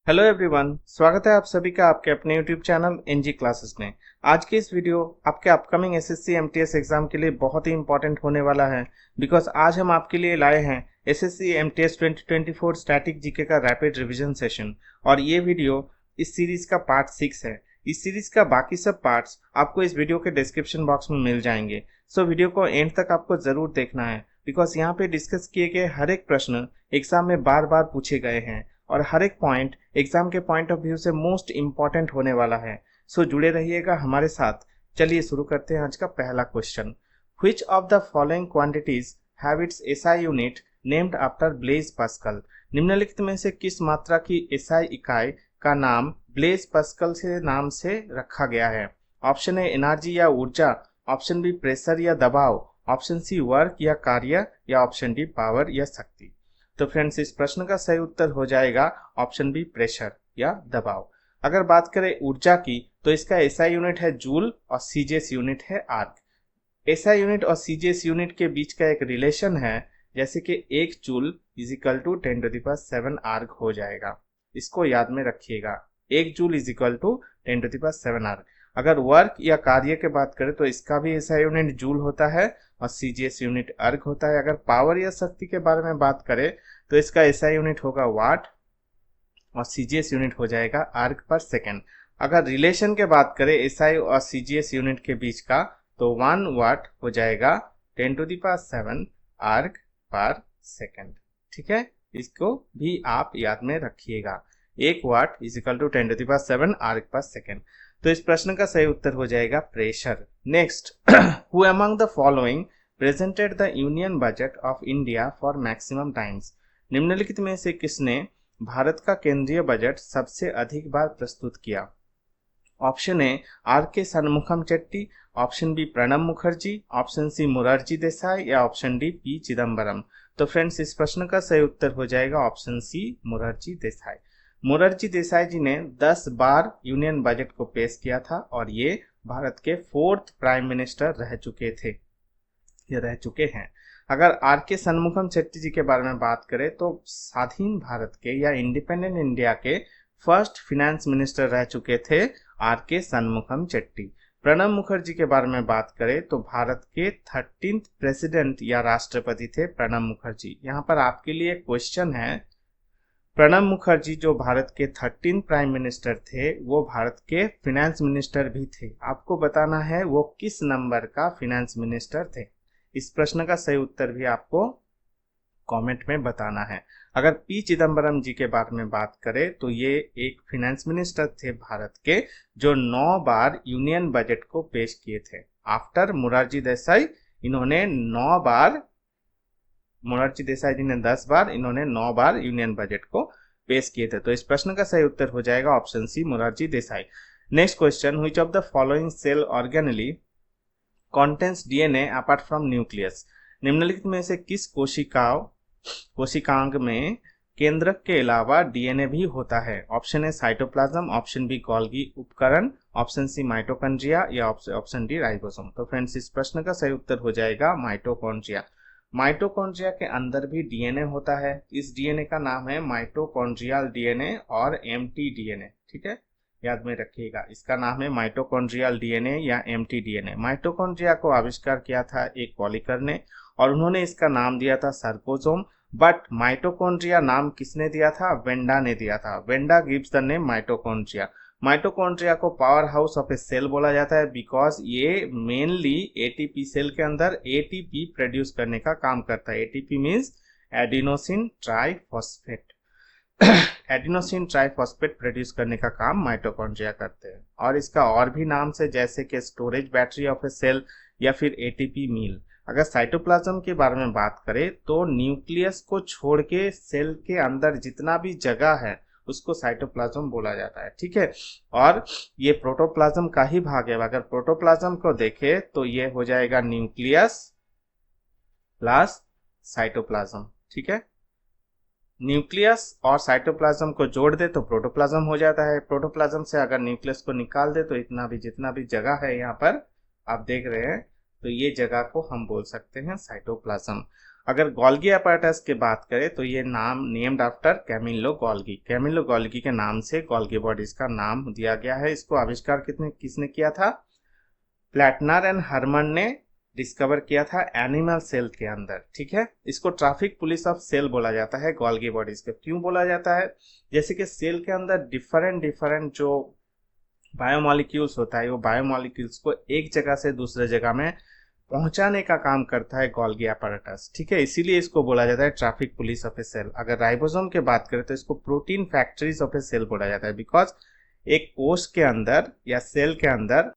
Hello everyone, स्वागत है आप सभी का आपके अपने यूट्यूब चैनल एनजी क्लासेस में। आज की इस वीडियो आपके अपकमिंग एसएससी एमटीएस एग्जाम के लिए बहुत ही इंपॉर्टेंट होने वाला है। बिकॉज आज हम आपके लिए लाए हैं एसएससी एमटीएस 2024 स्टैटिक जीके का रैपिड रिवीजन सेशन। और ये वीडियो इस सीरीज का पार्ट 6 है। इस सीरीज का बाकी सब पार्ट्स आपको इस वीडियो के डिस्क्रिप्शन बॉक्स में मिल जाएंगे। सो वीडियो को एंड तक आपको जरूर देखना है, बिकॉज यहाँ पे डिस्कस किए गए हर एक प्रश्न एग्जाम में बार बार पूछे गए हैं और हर एक पॉइंट एग्जाम के पॉइंट ऑफ व्यू से मोस्ट इंपॉर्टेंट होने वाला है। सो जुड़े रहिएगा हमारे साथ। चलिए शुरू करते हैं आज का पहला question. Which of the following quantities have it's SI unit named after Blaise Pascal? निम्नलिखित में से किस मात्रा की एसआई इकाई का नाम ब्लेज पास्कल से नाम से रखा गया है? ऑप्शन ए एनर्जी या ऊर्जा, ऑप्शन बी प्रेशर या दबाव, ऑप्शन सी वर्क या कार्य, या ऑप्शन डी पावर या शक्ति। तो फ्रेंड्स, इस प्रश्न का सही उत्तर हो जाएगा ऑप्शन बी प्रेशर या दबाव। अगर बात करें ऊर्जा की तो इसका एसआई यूनिट है जूल और सीजीएस यूनिट है आर्क। एसआई यूनिट और सीजीएस यूनिट के बीच का एक रिलेशन है, जैसे कि 1 joule is equal to 10⁷ erg हो जाएगा। इसको याद में रखिएगा, 1 joule is equal to 10⁷ erg. अगर वर्क या कार्य की बात करें तो इसका भी एसआई यूनिट जूल होता है और सीजीएस यूनिट अर्ग होता है। अगर पावर या शक्ति के बारे में बात करें तो इसका एसआई यूनिट होगा वाट और सीजीएस यूनिट हो जाएगा आर्ग पर सेकेंड। अगर रिलेशन के बात करें एसआई और सीजीएस यूनिट के बीच का तो 1 वाट हो जाएगा 10⁷ आर्ग पर सेकेंड। ठीक है, इसको भी आप याद में रखिएगा, 1 वाट इज इक्वल टू 10⁷ आर्ग पर सेकेंड। तो इस प्रश्न का सही उत्तर हो जाएगा pressure. Next, who among the following presented the union budget of India for maximum times? निम्नलिखित में से किसने भारत का केंद्रीय बजट सबसे अधिक बार प्रस्तुत किया? Option A R K Shanmukham Chetty, option B Pranab Mukherjee, option C Morarji Desai, या ऑप्शन डी पी चिदम्बरम। तो फ्रेंड्स, इस प्रश्न का सही उत्तर हो जाएगा ऑप्शन सी मोरारजी देसाई। मोरारजी देसाई जी ने 10 बार यूनियन बजट को पेश किया था और ये भारत के 4th प्राइम मिनिस्टर रह चुके हैं। अगर आर के षणमुखम चेट्टी जी के बारे में बात करें तो स्वाधीन भारत के या इंडिपेंडेंट इंडिया के फर्स्ट फिनेंस मिनिस्टर रह चुके थे आर के षणमुखम चेट्टी। प्रणब मुखर्जी के बारे में बात करें तो भारत के 13th प्रेसिडेंट या राष्ट्रपति थे प्रणब मुखर्जी। यहाँ पर आपके लिए क्वेश्चन है, प्रणब मुखर्जी जो भारत के 13 प्राइम मिनिस्टर थे वो भारत के फिनेंस मिनिस्टर भी थे। आपको बताना है वो किस नंबर का फिनेंस मिनिस्टर थे। इस प्रश्न का सही उत्तर भी आपको कमेंट में बताना है। अगर पी चिदम्बरम जी के बारे में बात करें तो ये एक फिनेंस मिनिस्टर थे भारत के जो 9 बार यूनियन बजट को पेश किए थे। आफ्टर मोरारजी देसाई इन्होंने 9 बार, मोरारजी देसाई जी ने 10 बार, इन्होंने 9 बार यूनियन बजट को पेश किए थे। तो इस प्रश्न का सही उत्तर हो जाएगा option C Morarji Desai. Next question, which of the following cell organelle contains DNA apart from nucleus? निम्नलिखित में से किस कोशिकांग में केंद्रक के अलावा डीएनए भी होता है? Option A cytoplasm, option B Golgi उपकरण, ऑप्शन सी माइटोकॉन्ड्रिया, या ऑप्शन डी राइबोसोम। तो फ्रेंड्स, इस प्रश्न का सही उत्तर हो जाएगा माइटोकॉन्ड्रिया। माइटोकॉन्ड्रिया के अंदर भी डीएनए होता है। इस डीएनए का नाम है माइटोकॉन्ड्रियल डीएनए और एमटी डीएनए। ठीक है, याद में रखिएगा, इसका नाम है माइटोकॉन्ड्रियल डीएनए या एमटी डीएनए। माइटोकॉन्ड्रिया को आविष्कार किया था एक पॉलिकर ने और उन्होंने इसका नाम दिया था सार्कोसोम। बट माइटोकॉन्ड्रिया नाम किसने दिया था? वेंडा ने दिया था। Benda gives the name mitochondria. Mitochondria को power house of a cell बोला जाता है बिकॉज ये मेनली एटीपी सेल के अंदर एटीपी प्रोड्यूस करने का काम करता है। ATP means adenosine triphosphate. Adenosine triphosphate produce करने का काम माइटोकॉन्ड्रिया करते हैं। और इसका और भी नाम से जैसे कि storage battery of a cell या फिर एटीपी मील। अगर साइटोप्लाज्म के बारे में बात करें तो न्यूक्लियस को छोड़ के सेल के अंदर जितना भी जगह है उसको साइटोप्लाज्म बोला जाता है। ठीक है, और ये प्रोटोप्लाज्म का ही भाग है। अगर प्रोटोप्लाज्म को देखें तो ये हो जाएगा न्यूक्लियस प्लस साइटोप्लाज्म। ठीक है, न्यूक्लियस और साइटोप्लाज्म को जोड़ दे तो प्रोटोप्लाज्म हो जाता है। प्रोटोप्लाज्म से अगर न्यूक्लियस को निकाल दे तो जितना भी जगह है यहाँ पर आप देख रहे हैं तो ये जगह को हम बोल सकते हैं साइटोप्लाज्म। अगर गोल्गी apparatus की बात करें तो ये नाम नेम्ड आफ्टर कैमिलो गोल्गी के नाम से गोल्गी बॉडीज का नाम दिया गया है। इसको आविष्कार किसने किया था? प्लेटनर एंड हरमन ने डिस्कवर किया था एनिमल सेल के अंदर। ठीक है, इसको ट्रैफिक पुलिस ऑफ सेल बोला जाता है गोल्गी बॉडीज के। क्यों बोला जाता है? जैसे कि सेल के अंदर डिफरेंट जो बायोमॉलिक्यूल्स होता है, वो बायोमॉलिक्यूल्स को एक जगह से दूसरे जगह में पहुंचाने का काम करता है गोल्गी apparatus। ठीक है, इसीलिए इसको बोला जाता है traffic police of a cell. अगर राइबोसोम की बात करें तो इसको protein factories of a cell बोला जाता है, बिकॉज एक कोश के अंदर या सेल के अंदर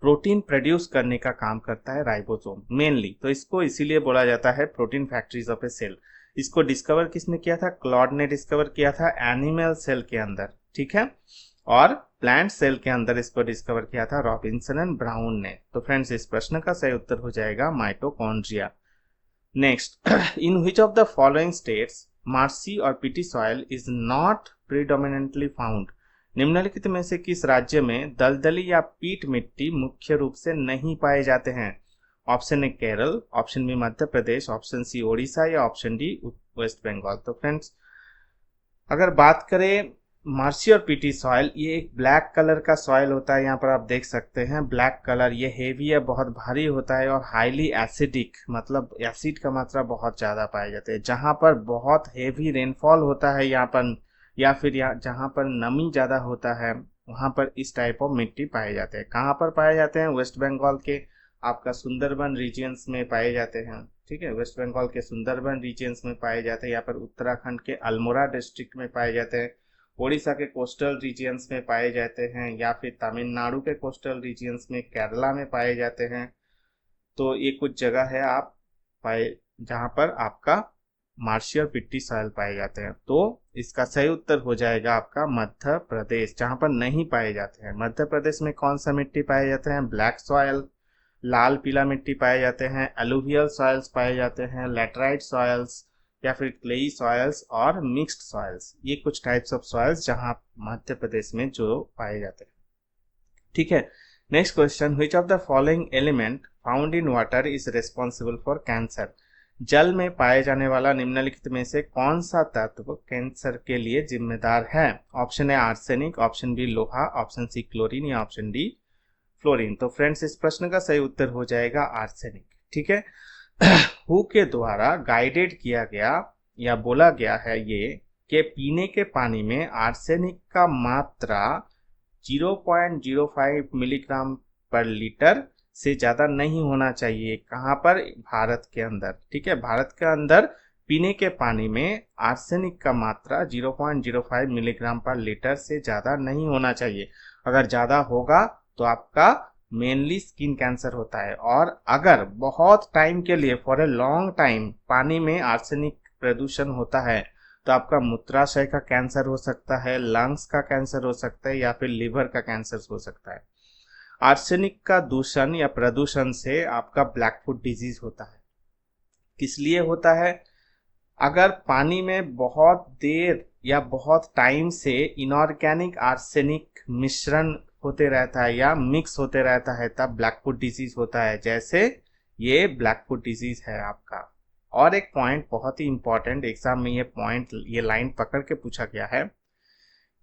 प्रोटीन प्रोड्यूस करने का काम करता है राइबोसोम मेनली, तो इसको इसीलिए बोला जाता है protein factories of a cell. इसको डिस्कवर किसने किया था? क्लॉड ने डिस्कवर किया था एनिमल सेल के अंदर। ठीक है, और प्लांट सेल के अंदर इसको डिस्कवर किया था रॉबिन्सन एंड ब्राउन ने। तो फ्रेंड्स, इस प्रश्न का सही उत्तर हो जाएगा mitochondria. Next, in which of the following states marshy और peaty soil is not predominantly found? निम्नलिखित में से किस राज्य में दलदली या पीट मिट्टी मुख्य रूप से नहीं पाए जाते हैं? Option A Kerala, option B Madhya Pradesh, option C Odisha या ऑप्शन डी वेस्ट बंगाल। तो फ्रेंड्स, अगर बात करें मार्सी और पीटी सॉइल, ये एक ब्लैक कलर का सॉइल होता है। यहाँ पर आप देख सकते हैं ब्लैक कलर, ये हेवी है, बहुत भारी होता है और हाईली एसिडिक, मतलब एसिड का मात्रा बहुत ज़्यादा पाए जाते हैं। जहाँ पर बहुत हेवी रेनफॉल होता है यहाँ पर, या फिर जहाँ पर नमी ज़्यादा होता है, वहाँ पर इस टाइप ऑफ मिट्टी पाए जाते हैं। कहाँ पर पाए जाते हैं? वेस्ट बंगाल के आपका सुंदरबन रीजियंस में पाए जाते हैं। ठीक है, वेस्ट बंगाल के सुंदरबन रीजियंस में पाए जाते हैं। यहाँ पर उत्तराखंड के अल्मोड़ा डिस्ट्रिक्ट में पाए जाते हैं, ओडिशा के कोस्टल रीजियंस में पाए जाते हैं, या फिर तमिलनाडु के कोस्टल रीजियंस में, केरला में पाए जाते हैं। तो ये कुछ जगह है आप पाए जहां पर आपका मार्शी और पिट्टी सॉइल पाए जाते हैं। तो इसका सही उत्तर हो जाएगा आपका मध्य प्रदेश, जहां पर नहीं पाए जाते हैं। मध्य प्रदेश में कौन सा मिट्टी पाए जाते हैं? ब्लैक सॉइल, लाल पीला मिट्टी पाए जाते हैं, एलुवियल सॉइल्स पाए जाते हैं, लैटराइट सॉइल्स या फिर क्लेई सॉइल्स और मिक्स्ड सॉइल्स। ये कुछ टाइप्स ऑफ सॉइल्स जहां मध्य प्रदेश में जो पाए जाते हैं। ठीक है, next question, which of the following element found in water is responsible for cancer? जल में पाए जाने वाला निम्नलिखित में से कौन सा तत्व कैंसर के लिए जिम्मेदार है? Option A arsenic, option B लोहा, ऑप्शन सी क्लोरीन या ऑप्शन डी फ्लोरीन। तो फ्रेंड्स, इस प्रश्न का सही उत्तर हो जाएगा आर्सेनिक। ठीक है, हु के द्वारा गाइडेड किया गया या बोला गया है ये कि पीने के पानी में आर्सेनिक का मात्रा 0.05 मिलीग्राम पर लीटर से ज्यादा नहीं होना चाहिए। कहाँ पर? भारत के अंदर। ठीक है, भारत के अंदर पीने के पानी में आर्सेनिक का मात्रा 0.05 मिलीग्राम पर लीटर से ज्यादा नहीं होना चाहिए। अगर ज्यादा होगा तो आपका मेनली स्किन कैंसर होता है, और अगर बहुत टाइम के लिए, फॉर ए लॉन्ग टाइम, पानी में आर्सेनिक प्रदूषण होता है तो आपका मूत्राशय का कैंसर हो सकता है, लंग्स का कैंसर हो सकता है, या फिर लिवर का कैंसर हो सकता है। आर्सेनिक का दूषण या प्रदूषण से आपका ब्लैक फुट डिजीज होता है। किस लिए होता है? अगर पानी में बहुत देर या बहुत टाइम से इनऑर्गेनिक आर्सेनिक मिश्रण होते रहता है या मिक्स होते रहता है, तब ब्लैक फुट डिजीज होता है। जैसे ये ब्लैक फुट डिजीज है आपका। और एक पॉइंट बहुत ही इंपॉर्टेंट, एग्जाम में ये लाइन पकड़ के पूछा गया है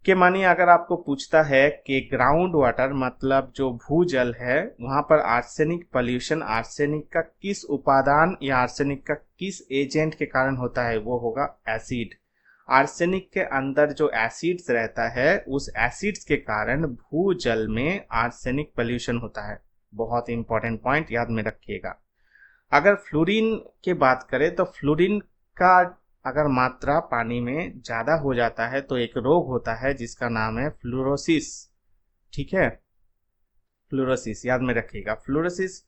कि मानिए अगर आपको पूछता है कि ग्राउंड वाटर मतलब जो भूजल है, वहां पर आर्सेनिक पॉल्यूशन आर्सेनिक का किस उपादान या आर्सेनिक का किस एजेंट के कारण होता है? वो होगा एसिड। आर्सेनिक के अंदर जो एसिड्स रहता है, उस एसिड्स के कारण भूजल में आर्सेनिक पॉल्यूशन होता है। बहुत इंपॉर्टेंट पॉइंट याद में रखिएगा। अगर फ्लोरीन की बात करें तो फ्लोरीन का अगर मात्रा पानी में ज्यादा हो जाता है तो एक रोग होता है जिसका नाम है फ्लोरोसिस। ठीक है, फ्लोरोसिस याद में रखिएगा। फ्लोरोसिस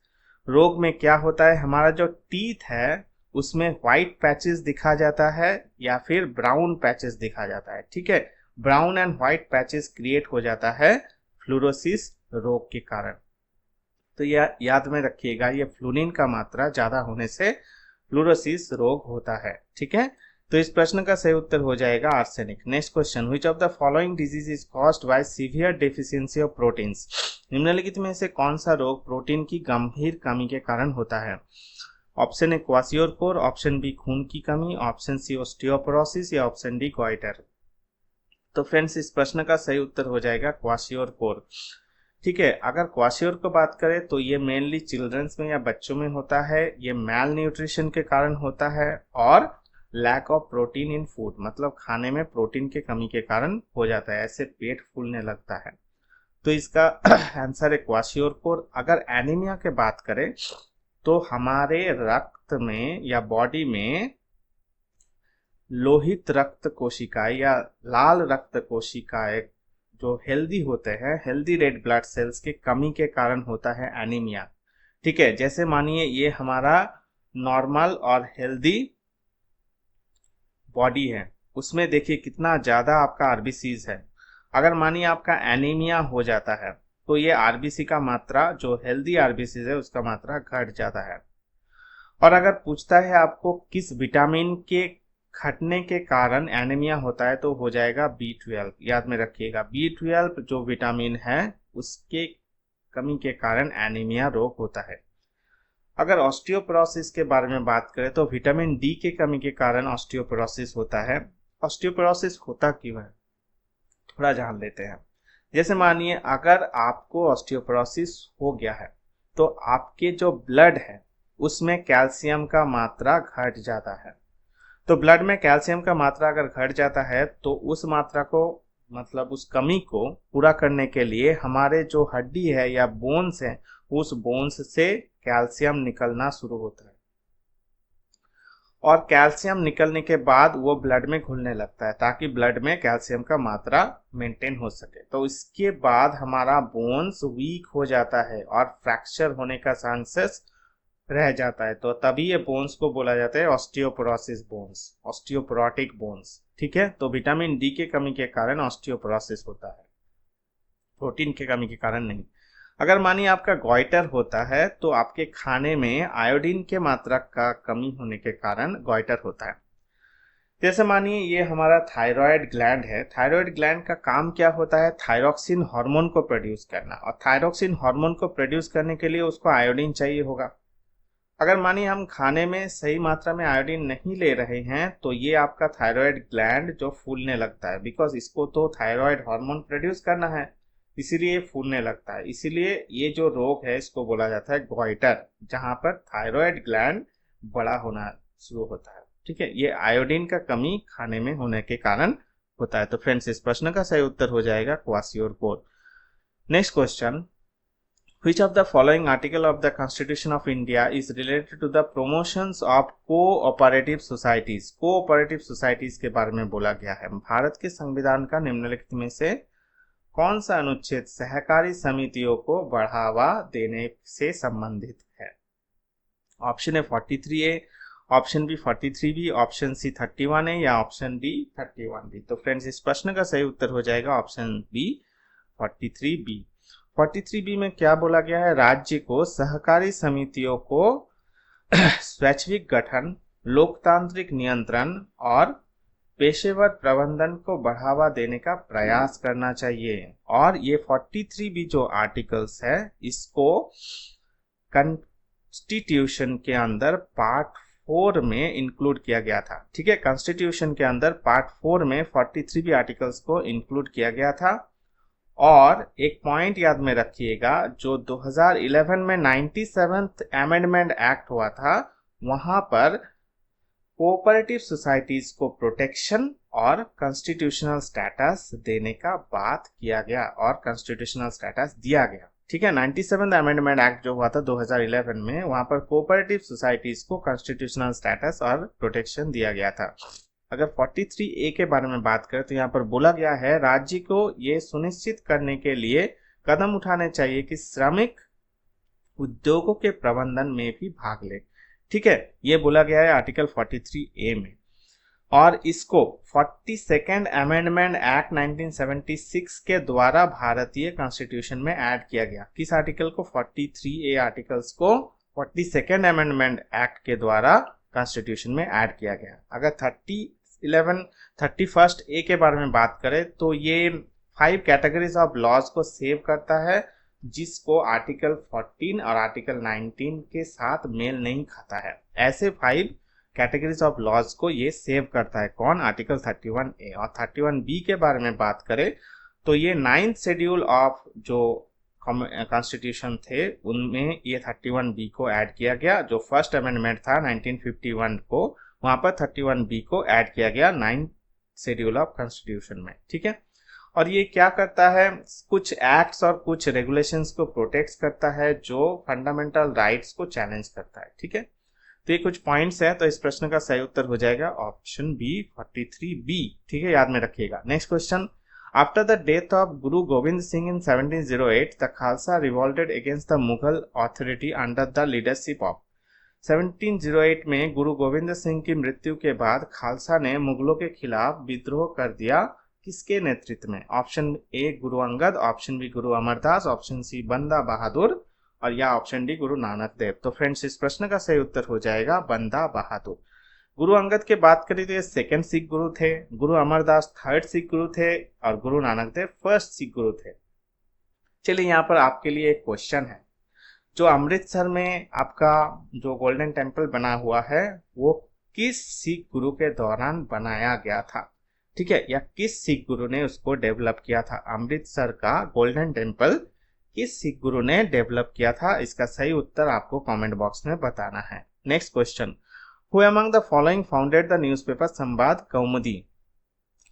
रोग में क्या होता है? हमारा जो टीथ है उसमें व्हाइट पैचेस दिखा जाता है या फिर ब्राउन पैचेस दिखा जाता है। ठीक है, brown and white patches create हो जाता है फ्लोरोसिस रोग के कारण। तो यह याद में रखिएगा, ये फ्लोरीन का मात्रा ज्यादा होने से फ्लोरोसिस रोग होता है। ठीक है, तो इस प्रश्न का सही उत्तर हो जाएगा arsenic. Next question, which of the following disease is caused by severe deficiency of proteins? निम्नलिखित में से कौन सा रोग प्रोटीन की गंभीर कमी के कारण होता है? ऑप्शन ए क्वासियोरकोर, ऑप्शन बी खून की कमी, ऑप्शन सी ऑस्टियोपोरोसिस या ऑप्शन डी गॉइटर। तो फ्रेंड्स इस प्रश्न का सही उत्तर हो जाएगा क्वासियोरकोर। ठीक है, अगर क्वाशियोर को बात करें तो ये मेनली चिल्ड्रंस में या बच्चों में होता है। ये मैल न्यूट्रिशन के कारण होता है और lack of protein in food, मतलब खाने में प्रोटीन की कमी के कारण हो जाता है, ऐसे पेट फूलने लगता है। तो इसका आंसर है क्वाशियोरकोर। अगर एनीमिया के बात करें तो हमारे रक्त में या बॉडी में लोहित रक्त कोशिकाएं या लाल रक्त कोशिकाएं जो हेल्दी होते हैं, हेल्दी रेड ब्लड सेल्स की कमी के कारण होता है एनीमिया। ठीक है, जैसे मानिए ये हमारा नॉर्मल और हेल्दी बॉडी है, उसमें देखिए कितना ज्यादा आपका आरबीसीज है। अगर मानिए आपका एनीमिया हो जाता है तो ये आरबीसी का मात्रा, जो हेल्दी आरबीसी है उसका मात्रा घट जाता है। और अगर पूछता है आपको किस विटामिन के घटने के कारण एनीमिया होता है तो हो जाएगा B12। याद में रखिएगा, B12 जो विटामिन है उसके कमी के कारण एनीमिया रोग होता है। अगर ऑस्टियोपोरोसिस के बारे में बात करें तो विटामिन डी के कमी के कारण ऑस्टियोपोरोसिस होता है। ऑस्टियोपोरोसिस होता क्यों है थोड़ा जान लेते हैं। जैसे मानिए अगर आपको ऑस्टियोपोरोसिस हो गया है तो आपके जो ब्लड है उसमें कैल्शियम का मात्रा घट जाता है। तो ब्लड में कैल्शियम का मात्रा अगर घट जाता है तो उस मात्रा को, मतलब उस कमी को पूरा करने के लिए हमारे जो हड्डी है या बोन्स है, उस बोन्स से कैल्शियम निकलना शुरू होता है और कैल्शियम निकलने के बाद वो ब्लड में घुलने लगता है ताकि ब्लड में कैल्शियम का मात्रा मेंटेन हो सके। तो इसके बाद हमारा बोन्स वीक हो जाता है और फ्रैक्चर होने का चांसेस रह जाता है। तो तभी ये बोन्स को बोला जाता है ऑस्टियोपोरोसिस बोन्स, ऑस्टियोपोरोटिक बोन्स। ठीक है, तो विटामिन डी के कमी के कारण ऑस्टियोपोरोसिस होता है, प्रोटीन के कमी के कारण नहीं। अगर मानिए आपका गॉइटर होता है तो आपके खाने में आयोडीन के मात्रा का कमी होने के कारण गॉइटर होता है। जैसे मानिए ये हमारा थायराइड ग्लैंड है, थायराइड ग्लैंड का काम क्या होता है, थायरॉक्सिन हार्मोन को प्रोड्यूस करना, और थायरॉक्सिन हार्मोन को प्रोड्यूस करने के लिए उसको आयोडीन चाहिए होगा। अगर मानिए हम खाने में सही मात्रा में आयोडीन नहीं ले रहे हैं तो ये आपका थायराइड ग्लैंड जो फूलने लगता है, बिकॉज इसको तो थायराइड हार्मोन प्रोड्यूस करना है, इसीलिए फूलने लगता है। इसीलिए ये जो रोग है इसको बोला जाता है गॉइटर, जहां पर थायराइड ग्लैंड बड़ा होना शुरू होता है। ठीक है, ये आयोडीन का कमी खाने में होने के कारण होता है। तो फ्रेंड्स इस प्रश्न का सही उत्तर हो जाएगा kwashiorkor. Next question, which of the following article of the Constitution of India is related to the promotions of cooperative societies? cooperative societies के बारे में बोला गया है। भारत के संविधान का निम्नलिखित में से कौन सा अनुच्छेद सहकारी समितियों को बढ़ावा देने से संबंधित है? Option A 43A, option B 43B, option C 31A या ऑप्शन डी 31B। तो फ्रेंड्स इस प्रश्न का सही उत्तर हो जाएगा ऑप्शन बी 43B। 43B में क्या बोला गया है, राज्य को सहकारी समितियों को स्वैच्छिक गठन, लोकतांत्रिक नियंत्रण और पेशेवर प्रबंधन को बढ़ावा देने का प्रयास करना चाहिए। और ये 43B जो आर्टिकल्स है इसको कॉन्स्टिट्यूशन के अंदर पार्ट 4 में इंक्लूड किया गया था। ठीक है, कॉन्स्टिट्यूशन के अंदर पार्ट 4 में 43B आर्टिकल्स को इंक्लूड किया गया था। और एक पॉइंट याद में रखिएगा, जो 2011 में 97th अमेंडमेंट एक्ट हुआ था वहां पर कोऑपरेटिव सोसाइटीज को प्रोटेक्शन और कॉन्स्टिट्यूशनल स्टेटस देने का बात किया गया और कॉन्स्टिट्यूशनल स्टेटस दिया गया। ठीक है, 97th अमेंडमेंट एक्ट जो हुआ था 2011 में, वहां पर कोऑपरेटिव सोसाइटीज को कॉन्स्टिट्यूशनल स्टेटस और प्रोटेक्शन दिया गया था। अगर 43A के बारे में बात करें तो यहाँ पर बोला गया है राज्य को ये सुनिश्चित करने के लिए कदम उठाने चाहिए कि श्रमिक उद्योगों के प्रबंधन में भी भाग ले। ठीक है, ये बोला गया है आर्टिकल 43A में। और इसको 42nd अमेंडमेंट एक्ट 1976 के द्वारा भारतीय कॉन्स्टिट्यूशन में ऐड किया गया। किस आर्टिकल को, 43A आर्टिकल्स को 42nd अमेंडमेंट एक्ट के द्वारा कॉन्स्टिट्यूशन में ऐड किया गया। अगर 31A के बारे में बात करें तो ये 5 कैटेगरीज ऑफ लॉज को सेव करता है, जिसको आर्टिकल 14 और आर्टिकल 19 के साथ मेल नहीं खाता है। ऐसे 5 कैटेगरीज ऑफ लॉज को ये सेव करता है। कौन? Article 31A। और 31B के बारे में बात करें तो ये 9th शेड्यूल ऑफ जो कॉन्स्टिट्यूशन थे उनमें ये 31B को ऐड किया गया। जो फर्स्ट अमेंडमेंट था 1951 को, वहां पर 31B को ऐड किया गया 9th शेड्यूल ऑफ कॉन्स्टिट्यूशन में। ठीक है, और ये क्या करता है? कुछ एक्ट्स और कुछ रेगुलेशंस को प्रोटेक्ट करता है जो फंडामेंटल राइट्स को चैलेंज करता है। ठीक है, तो ये कुछ पॉइंट्स है, तो इस प्रश्न का सही उत्तर हो जाएगा ऑप्शन बी 43B। ठीक है, याद में रखिएगा। Next question, after the death of Guru Gobind Singh in 1708 the Khalsa revolted against the Mughal authority under the leadership of. 1708 में गुरु गोविंद सिंह की मृत्यु के बाद खालसा ने मुगलों के खिलाफ विद्रोह कर दिया। किसके नेतृत्व में? Option A Guru Angad, option B Guru Amar Das, option C बंदा बहादुर, और या ऑप्शन डी गुरु नानक देव। तो फ्रेंड्स, इस प्रश्न का सही उत्तर हो जाएगा बंदा बहादुर। गुरु अंगद की बात करें तो ये 2nd सिख गुरु थे, गुरु अमरदास 3rd सिख गुरु थे, और गुरु नानक देव 1st सिख गुरु थे। चलिए, यहाँ पर आपके लिए एक क्वेश्चन है, जो अमृतसर में आपका जो गोल्डन टेम्पल बना हुआ है वो किस सिख गुरु के दौरान बनाया गया था? ठीक है, या किस सिख गुरु ने उसको डेवलप किया था? अमृतसर का गोल्डन टेम्पल किस सिख गुरु ने डेवलप किया था? इसका सही उत्तर आपको कमेंट बॉक्स में बताना है। Next question, who among the following founded the newspaper संवाद कौमुदी?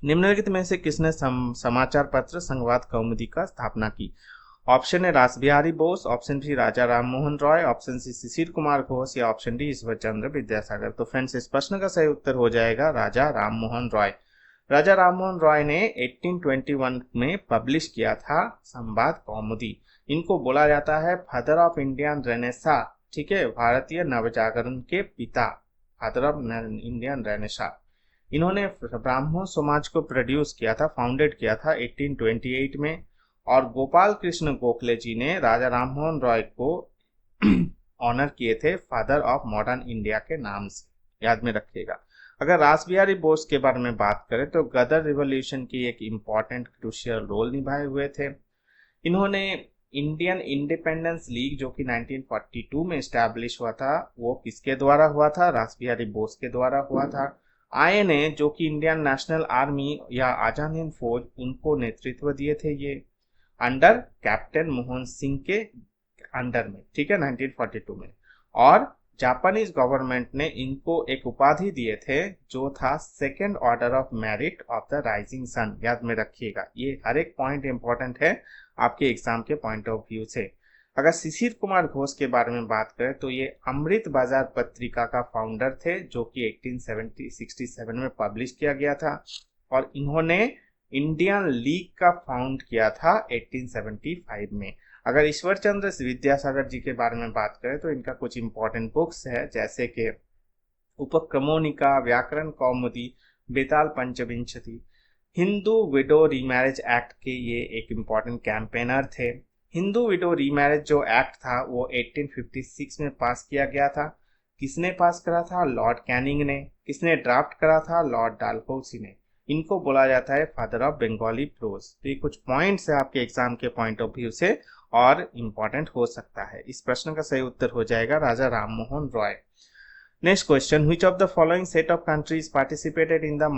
निम्नलिखित में से किसने समाचार पत्र संवाद कौमुदी का स्थापना की? Option A Rashbehari Bose, option B Raja Rammohan Roy, option C Shishir Kumar Ghosh, या ऑप्शन डी ईश्वर चंद्र विद्यासागर। तो फ्रेंड्स, इस प्रश्न का सही उत्तर हो जाएगा राजा राममोहन रॉय। राजा राममोहन रॉय ने 1821 में पब्लिश किया था संवाद कौमुदी। इनको बोला जाता है फादर ऑफ इंडियन रेनेसा। ठीक है, भारतीय नवजागरण के पिता, फादर ऑफ इंडियन रेनेसा। इन्होंने ब्राह्मण समाज को प्रोड्यूस किया था, फाउंडेड किया था 1828 में, और गोपाल कृष्ण गोखले जी ने राजा राममोहन रॉय को ऑनर किए थे फादर ऑफ मॉडर्न इंडिया के नाम से। याद में रखिएगा। अगर रासबिहारी बोस के बारे में बात करें तो गदर रिवॉल्यूशन की एक इम्पॉर्टेंट क्रूशियल रोल निभाए हुए थे। इन्होंने इंडियन इंडिपेंडेंस लीग जो कि 1942 में एस्टैब्लिश हुआ था, वो किसके द्वारा हुआ था? रासबिहारी बोस के द्वारा हुआ था। आईएनए जो कि इंडियन नेशनल आर्मी या आजाद हिंद फौज, उनको नेतृत्व दिए थे ये अंडर कैप्टन मोहन सिंह के अंडर में। ठीक है, 1942 में। और जापानीज गवर्नमेंट ने इनको एक उपाधि दिए थे जो था 2nd order of merit of the rising sun. याद में रखिएगा, ये हर एक पॉइंट इंपॉर्टेंट है आपके एग्जाम के पॉइंट ऑफ व्यू से। अगर शिशिर कुमार घोष के बारे में बात करें तो ये अमृत बाजार पत्रिका का फाउंडर थे जो कि 1867 में पब्लिश किया गया था, और इन्होंने इंडियन लीग का फाउंड किया था 1875 में। अगर ईश्वर चंद्र विद्यासागर जी के बारे में बात करें तो इनका कुछ इंपॉर्टेंट बुक्स है, जैसे कि उपक्रमोनिका, व्याकरण कौमुदी, बेताल पंचविंशति। हिंदू विडो रीमैरिज एक्ट के ये एक इंपॉर्टेंट कैंपेनर थे। हिंदू विडो रीमैरिज जो एक्ट था वो 1856 में पास किया गया था। किसने पास करा था? लॉर्ड कैनिंग ने। किसने ड्राफ्ट करा था? लॉर्ड डालहौसी ने। इनको बोला जाता है फादर ऑफ बंगाली प्रोज। तो ये कुछ पॉइंट्स है आपके एग्जाम के पॉइंट ऑफ व्यू से और इम्पॉर्टेंट हो सकता है। इस प्रश्न का सही उत्तर हो जाएगा Raja Rammohan Roy. Next question, which of the following set of countries participated in the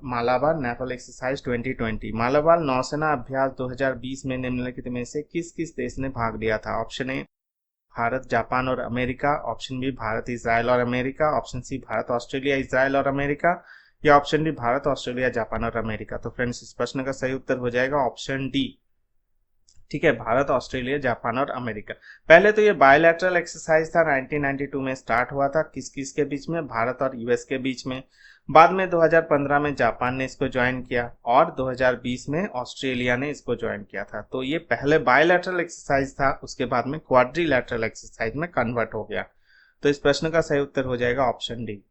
Malabar naval exercise 2020? Malabar नौसेना अभ्यास 2020 में निम्नलिखित में से किस किस देश ने भाग लिया था? ऑप्शन ए भारत, जापान और America, option B Bharat, Israel और America, option C Bharat, Australia, Israel और अमेरिका, या option D Bharat, Australia, Japan और अमेरिका। तो फ्रेंड्स, इस प्रश्न का सही उत्तर हो जाएगा ऑप्शन डी। ठीक है, भारत, ऑस्ट्रेलिया, जापान और अमेरिका। पहले तो ये बायलैटरल एक्सरसाइज था, 1992 में स्टार्ट हुआ था। किस किस के बीच में? भारत और यूएस के बीच में। बाद में 2015 में जापान ने इसको ज्वाइन किया और 2020 में ऑस्ट्रेलिया ने इसको ज्वाइन किया था। तो ये पहले बायलैटरल एक्सरसाइज था, उसके बाद में क्वाड्रिलैटरल एक्सरसाइज में कन्वर्ट हो गया। तो इस प्रश्न का सही उत्तर हो जाएगा option D.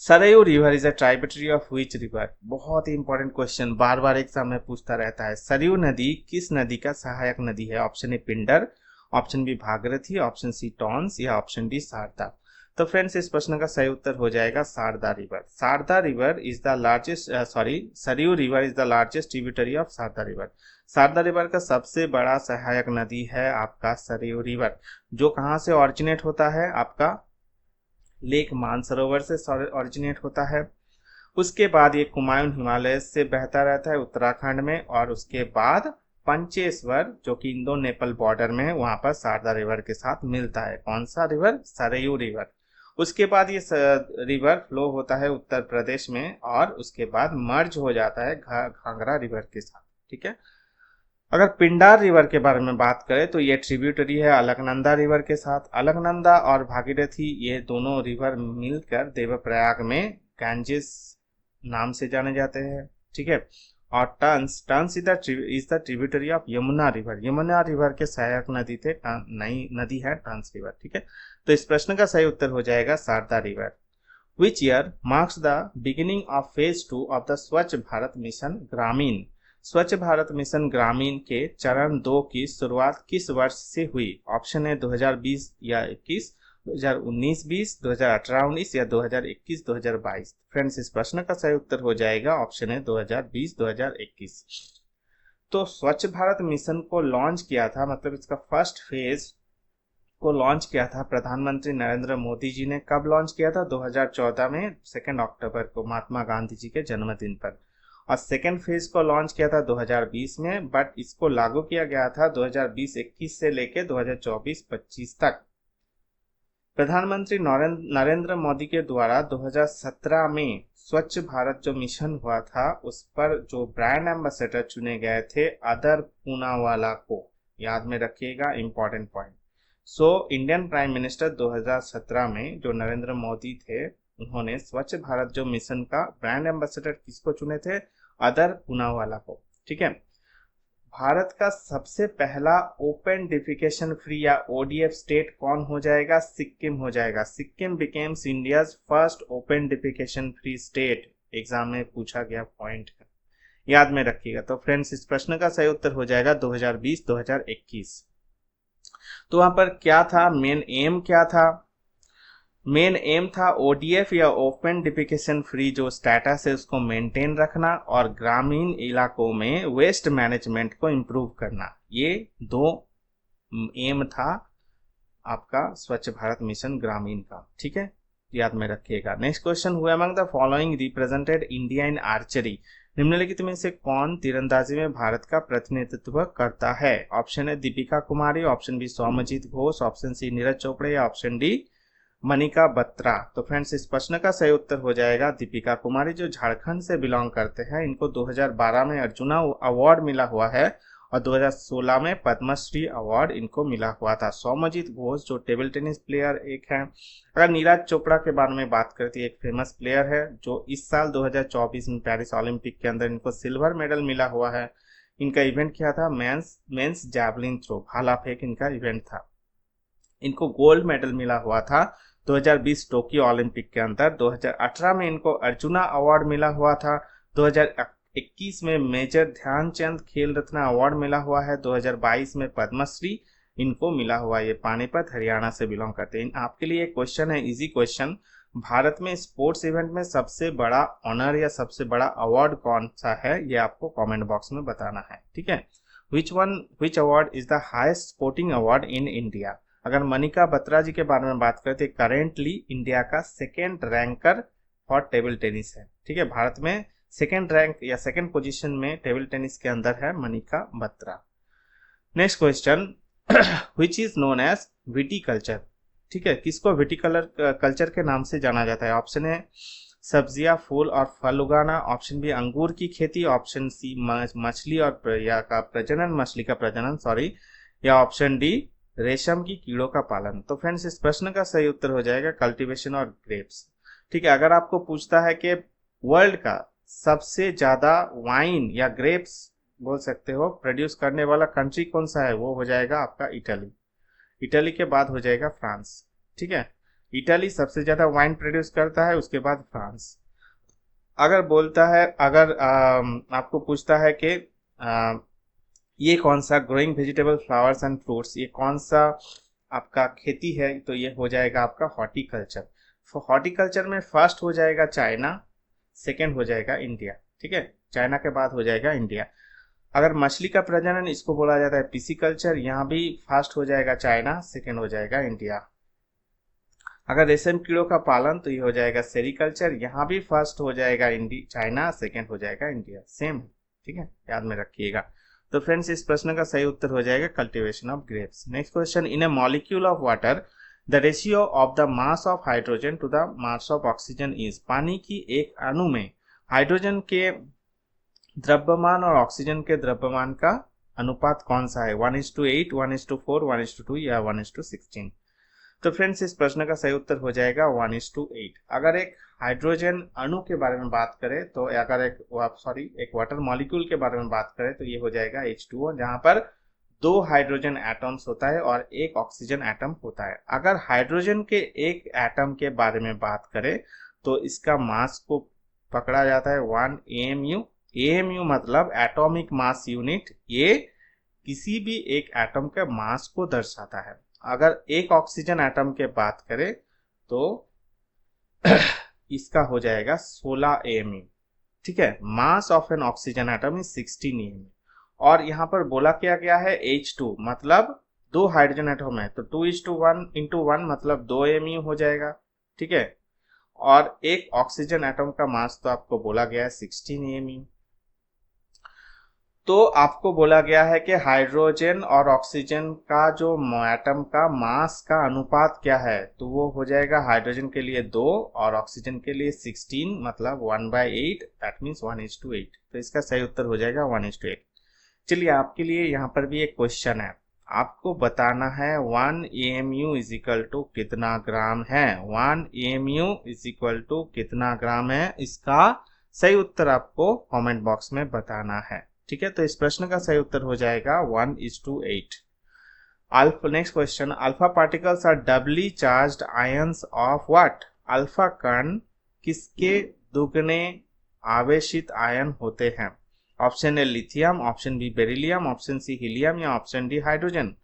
Saryu river is a tributary of which river? बहुत ही इंपॉर्टेंट क्वेश्चन, बार बार एग्जाम में पूछता रहता है। सरयू नदी किस नदी का सहायक नदी है? Option A Pindar, option B Bhagirathi, option C Tons, या ऑप्शन डी शारदा। तो फ्रेंड्स इस प्रश्न का सही उत्तर हो जाएगा Sharda river. Sharda river is the largest Sarayu river is the largest tributary of Sharda river. Sharda river का सबसे बड़ा सहायक नदी है आपका सरयू रिवर, जो कहाँ से ऑरिजिनेट होता है, आपका लेक मानसरोवर से ऑरिजिनेट होता है। उसके बाद ये कुमायूं हिमालय से बहता रहता है उत्तराखंड में, और उसके बाद पंचेश्वर जो कि इंडो नेपाल बॉर्डर में है, वहां पर शारदा रिवर के साथ मिलता है। कौन सा रिवर? सरयू रिवर। उसके बाद ये रिवर फ्लो होता है उत्तर प्रदेश में, और उसके बाद मर्ज हो जाता है घाघरा रिवर के साथ। ठीक है। अगर पिंडार रिवर के बारे में बात करें तो ये ट्रिब्यूटरी है अलकनंदा रिवर के साथ। अलकनंदा और भागीरथी ये दोनों रिवर मिलकर देवप्रयाग में गैंजेस नाम से जाने जाते हैं। ठीक है। और tons is the tributary of Yamuna river. Yamuna river के सहायक नदी थे, नई नदी है टंस रिवर। ठीक है। तो इस प्रश्न का सही उत्तर हो जाएगा Sharda river. Which year marks the beginning of phase 2 of the Swachh Bharat mission ग्रामीण। स्वच्छ भारत मिशन ग्रामीण के चरण 2 की शुरुआत किस वर्ष से हुई? ऑप्शन है 2020 या 21, 2019-20, 2018-19 या 2021-2022। फ्रेंड्स इस प्रश्न का सही उत्तर हो जाएगा ऑप्शन है 2020-2021। तो स्वच्छ भारत मिशन को लॉन्च किया था, मतलब इसका फर्स्ट फेज को लॉन्च किया था प्रधानमंत्री नरेंद्र मोदी जी ने। कब लॉन्च किया था? 2014 में 2 अक्टूबर को, महात्मा गांधी जी के जन्मदिन पर। और सेकेंड फेज को लॉन्च किया था 2020 में, बट इसको लागू किया गया था 2020-21 से लेकर 2024-25 तक। प्रधानमंत्री नरेंद्र मोदी के द्वारा 2017 में स्वच्छ भारत जो मिशन हुआ था, उस पर जो ब्रांड एम्बेसडर चुने गए थे अदर पूनावाला को, याद में रखिएगा, important point. So Indian prime minister 2017 में जो नरेंद्र मोदी थे, उन्होंने स्वच्छ भारत जो मिशन का ब्रांड एम्बेसडर किसको चुने थे? अदर पूनावाला को। ठीक है। भारत का सबसे पहला ओपन डिफिकेशन फ्री या ओडीएफ स्टेट कौन हो जाएगा? सिक्किम हो जाएगा। Sikkim becomes India's first open defecation free state. Exam में पूछा गया पॉइंट है, याद में रखिएगा। तो फ्रेंड्स इस प्रश्न का सही उत्तर हो जाएगा 2020-2021। तो वहां पर क्या था? मेन एम क्या था? मेन एम था ओडीएफ या ओपन डिफिकेशन फ्री जो स्टेटस है उसको मेंटेन रखना, और ग्रामीण इलाकों में वेस्ट मैनेजमेंट को इम्प्रूव करना। ये 2 एम था आपका स्वच्छ भारत मिशन ग्रामीण का। ठीक है, याद में रखिएगा। नेक्स्ट क्वेश्चन हुआ, among the following represented India in archery. निम्नलिखित में से कौन तीरंदाजी में भारत का प्रतिनिधित्व करता है? ऑप्शन है Deepika Kumari, option B Saumyajit Ghosh, option C Neeraj Chopra या ऑप्शन डी मनिका बत्रा। तो फ्रेंड्स इस प्रश्न का सही उत्तर हो जाएगा दीपिका कुमारी, जो झारखंड से बिलोंग करते हैं। इनको 2012 में अर्जुना अवार्ड मिला हुआ है और 2016 में पद्मश्री अवार्ड इनको मिला हुआ था। सौम्यजीत घोष जो टेबल टेनिस प्लेयर एक है। अगर नीरज चोपड़ा के बारे में बात करते हैं, एक फेमस प्लेयर है जो इस साल 2024 में पेरिस ओलंपिक के अंदर इनको सिल्वर मेडल मिला हुआ है। इनका इवेंट क्या था? मेंस जैवलिन थ्रो, भाला फेंक इनका इवेंट था। इनको गोल्ड मेडल मिला हुआ था 2020 टोक्यो ओलंपिक के अंदर। 2018 में इनको अर्जुना अवार्ड मिला हुआ था। 2021 में मेजर ध्यानचंद खेल रत्न अवार्ड मिला हुआ है। 2022 में पद्मश्री इनको मिला हुआ है। ये पानीपत हरियाणा से बिलोंग करते हैं। आपके लिए एक क्वेश्चन है, इजी क्वेश्चन। भारत में स्पोर्ट्स इवेंट में सबसे बड़ा ऑनर या सबसे बड़ा अवार्ड कौन सा है? ये आपको कमेंट बॉक्स में बताना है। ठीक है। Which award is the highest sporting award in India? अगर मनिका बत्रा जी के बारे में बात करते, करेंटली इंडिया का second ranker for table tennis है। ठीक है, भारत में सेकेंड रैंक या सेकेंड पोजीशन में टेबल टेनिस के अंदर है Manika Batra. Next question, which is known as viticulture. ठीक है, किसको विटीकल्चर के नाम से जाना जाता है? ऑप्शन है सब्जियां, फूल और फल उगाना, ऑप्शन बी अंगूर की खेती, ऑप्शन सी मछली और प्रजनन, मछली का प्रजनन सॉरी, या ऑप्शन डी रेशम की कीड़ों का पालन। तो फ्रेंड्स इस प्रश्न का सही उत्तर हो जाएगा कल्टीवेशन और ग्रेप्स। ठीक है, अगर आपको पूछता है कि वर्ल्ड का सबसे ज्यादा वाइन या ग्रेप्स बोल सकते हो प्रोड्यूस करने वाला कंट्री कौन सा है, वो हो जाएगा आपका इटली। इटली के बाद हो जाएगा फ्रांस। ठीक है, इटली सबसे ज्यादा वाइन प्रोड्यूस करता है, उसके बाद फ्रांस। अगर बोलता है, अगर आपको पूछता है कि ये कौन सा growing vegetable flowers and fruits, ये कौन सा आपका खेती है तो ये हो जाएगा आपका हॉर्टिकल्चर। हॉर्टिकल्चर में फर्स्ट हो जाएगा चाइना, सेकेंड हो जाएगा इंडिया। ठीक है, चाइना के बाद हो जाएगा इंडिया। अगर मछली का प्रजनन, इसको बोला जाता है पिसिकल्चर, यहाँ भी फर्स्ट हो जाएगा चाइना, सेकेंड हो जाएगा इंडिया। अगर रेशम कीड़ों का पालन तो ये हो जाएगा सेरिकल्चर, यहाँ भी फर्स्ट हो जाएगा चाइना, सेकेंड हो जाएगा इंडिया, सेम। ठीक है, याद में रखिएगा। तो फ्रेंड्स, इस प्रश्न का सही उत्तर हो जाएगा cultivation of grapes. Next question, in a molecule of water the ratio of the mass of hydrogen to the mass of oxygen is. पानी की एक अणु में हाइड्रोजन के द्रव्यमान और ऑक्सीजन के द्रव्यमान का अनुपात कौन सा है? 1:8, 1:4, 1:2 या 1:16? तो फ्रेंड्स, इस प्रश्न का सही उत्तर हो जाएगा 1:8। अगर एक हाइड्रोजन अणु के बारे में बात करें तो अगर एक वाटर मॉलिक्यूल के बारे में बात करें तो ये हो जाएगा H2O, जहां पर 2 हाइड्रोजन एटम्स होता है और 1 ऑक्सीजन एटम होता है। अगर हाइड्रोजन के एक एटम के बारे में बात करें तो इसका मास को पकड़ा जाता है 1 AMU। AMU मतलब एटॉमिक मास यूनिट, ये किसी भी एक एटम के मास को दर्शाता है। अगर एक ऑक्सीजन एटम के बात करें तो इसका हो जाएगा 16 AMU। ठीक है, mass of N oxygen atom is 16 AMU। और यहाँ पर बोला क्या गया है H2 मतलब 2 हाइड्रोजन एटम है तो 2:1 मतलब 2 AMU हो जाएगा। ठीक है, और एक ऑक्सीजन एटम का मास तो आपको बोला गया है 16 AMU। तो आपको बोला गया है कि हाइड्रोजन और ऑक्सीजन का जो एटम का मास का अनुपात क्या है, तो वो हो जाएगा हाइड्रोजन के लिए 2 और ऑक्सीजन के लिए 16 मतलब 1/8, दैट मीन्स 1:8। तो इसका सही उत्तर हो जाएगा 1:8। चलिए, आपके लिए यहाँ पर भी एक क्वेश्चन है, आपको बताना है 1 AMU इज इक्वल टू कितना ग्राम है। 1 AMU इज इक्वल टू कितना ग्राम है, इसका सही उत्तर आपको कमेंट बॉक्स में बताना है। ठीक है, तो इस प्रश्न का सही उत्तर हो जाएगा 1:8। Alpha, next question, alpha particles are doubly charged ions of what. Alpha कण किसके दुगने आवेशित आयन होते हैं? Option A lithium, option B beryllium, option C helium या ऑप्शन डी हाइड्रोजन।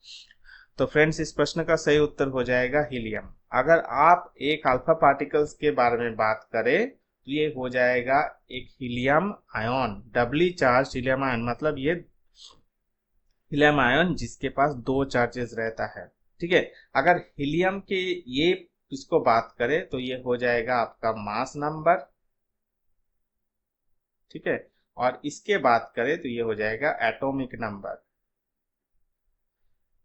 तो फ्रेंड्स, इस प्रश्न का सही उत्तर हो जाएगा हीलियम। अगर आप एक अल्फा पार्टिकल्स के बारे में बात करें तो ये हो जाएगा एक helium ion, doubly charge helium ion, मतलब ये हीलियम आयन जिसके पास 2 चार्जेस रहता है। ठीक है, अगर हीलियम के ये इसको बात करें तो ये हो जाएगा आपका मास नंबर। ठीक है, और इसके बात करें तो ये हो जाएगा एटॉमिक नंबर।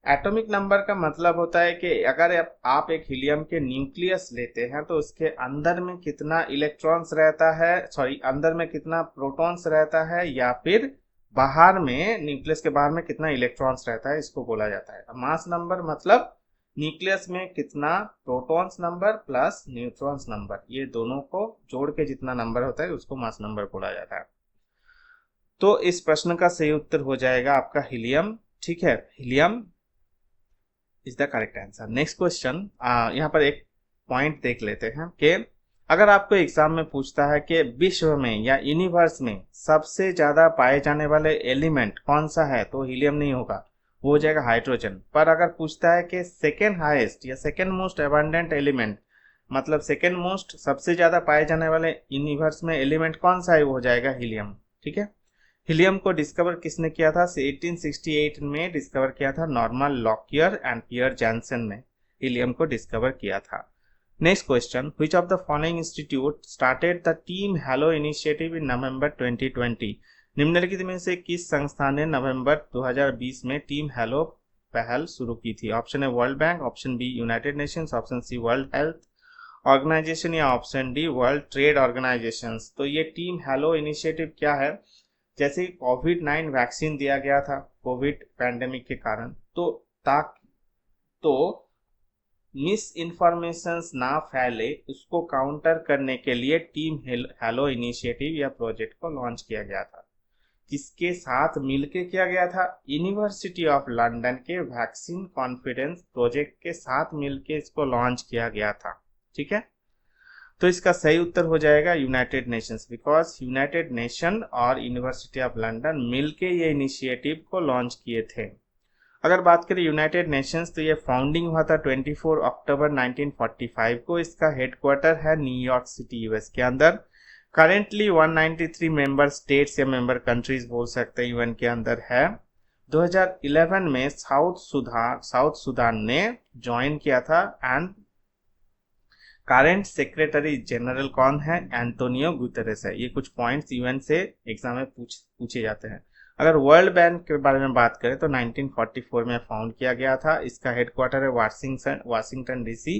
एटॉमिक नंबर का मतलब होता है कि अगर आप एक हीलियम के न्यूक्लियस लेते हैं तो उसके अंदर में कितना इलेक्ट्रॉन्स रहता है, अंदर में कितना प्रोटॉन्स रहता है, या फिर बाहर में न्यूक्लियस के बाहर में कितना इलेक्ट्रॉन्स रहता है, इसको बोला जाता है मास नंबर। मतलब न्यूक्लियस में कितना protons number plus neutrons number, ये दोनों को जोड़ के जितना नंबर होता है उसको मास नंबर बोला जाता है। तो इस प्रश्न का सही उत्तर हो जाएगा आपका हीलियम। ठीक है, helium is the correct answer. Next question, यहाँ पर एक पॉइंट देख लेते हैं कि अगर आपको एग्जाम में पूछता है कि विश्व में या यूनिवर्स में सबसे ज्यादा पाए जाने वाले एलिमेंट कौन सा है, तो हीलियम नहीं होगा, वो हो जाएगा हाइड्रोजन। पर अगर पूछता है कि सेकेंड हाईएस्ट या सेकेंड मोस्ट अबंडेंट एलिमेंट, मतलब सेकेंड मोस्ट सबसे ज्यादा पाए जाने वाले यूनिवर्स में एलिमेंट कौन सा है, वो हो जाएगा हीलियम। ठीक है, हीलियम को डिस्कवर किसने किया था? 1868 में डिस्कवर किया था Norman Lockyer and Pierre Janssen ने हीलियम को डिस्कवर किया था। Next question, which of the following institute started the team halo initiative in November 2020। निम्नलिखित में से किस संस्था ने नवंबर 2020 में टीम हेलो पहल शुरू की थी? Option A World Bank, option B United Nations, option C World Health Organization या option D World Trade Organization. तो ये टीम हेलो इनिशिएटिव क्या है? जैसे कोविड-9 वैक्सीन दिया गया था कोविड पैंडेमिक के कारण, तो मिस इन्फॉर्मेशंस ना फैले उसको काउंटर करने के लिए टीम हेलो इनिशिएटिव या प्रोजेक्ट को लॉन्च किया गया था। किसके साथ मिलके किया गया था? यूनिवर्सिटी ऑफ लंदन के वैक्सीन कॉन्फिडेंस प्रोजेक्ट के साथ मिलके इसको लॉन्च किया गया था। ठीक है, तो इसका सही उत्तर हो जाएगा United Nations, because United nation और यूनिवर्सिटी ऑफ लंदन मिलके ये इनिशिएटिव को लॉन्च किए थे। अगर बात करें यूनाइटेड नेशंस तो ये फाउंडिंग हुआ था 24 अक्टूबर 1945 को। इसका हेडक्वार्टर है न्यूयॉर्क सिटी यूएस के अंदर। करेंटली 193 मेंबर स्टेट्स या मेंबर कंट्रीज बोल सकते हैं यूएन के अंदर है। 2011 में साउथ सुडान ने ज्वाइन किया था एंड करंट सेक्रेटरी जनरल कौन है? एंटोनियो गुतेरेस है। ये कुछ पॉइंट्स यूएन से एग्जाम में पूछे जाते हैं। अगर वर्ल्ड बैंक के बारे में बात करें तो 1944 में फाउंड किया गया था। इसका हेडक्वार्टर है वाशिंगटन डीसी